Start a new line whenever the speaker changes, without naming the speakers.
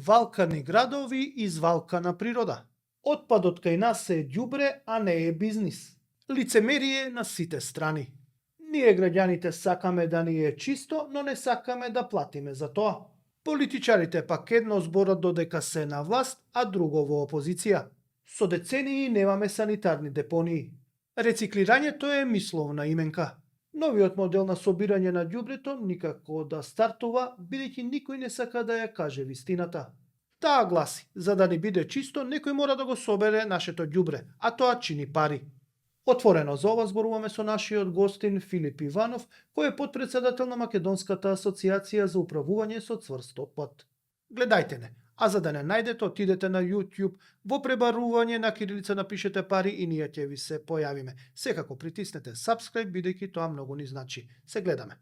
Валкани градови и звалкана природа. Отпадот кај нас е ѓубре, а не е бизнис. Лицемерие на сите страни. Ние граѓаните сакаме да ни е чисто, но не сакаме да платиме за тоа. Политичарите пак едно зборат додека се на власт, а друго во опозиција. Со децении немаме санитарни депонии. Рециклирањето е мисловна именка. Новиот модел на собирање на ѓубрето никако да стартува, бидејќи никој не сака да ја каже вистината. Таа гласи, за да ни биде чисто, некој мора да го собере нашето ѓубре, а тоа чини пари. Отворено за ова зборуваме со нашиот гостин Филип Иванов, кој е потпредседател на Македонската асоциација за управување со цврст отпад. Гледајте не, а за да не најдете, отидете на YouTube, во пребарување на кирилица напишете пари и ние ќе ви се појавиме. Секако притиснете subscribe, бидејќи тоа многу ни значи. Се гледаме.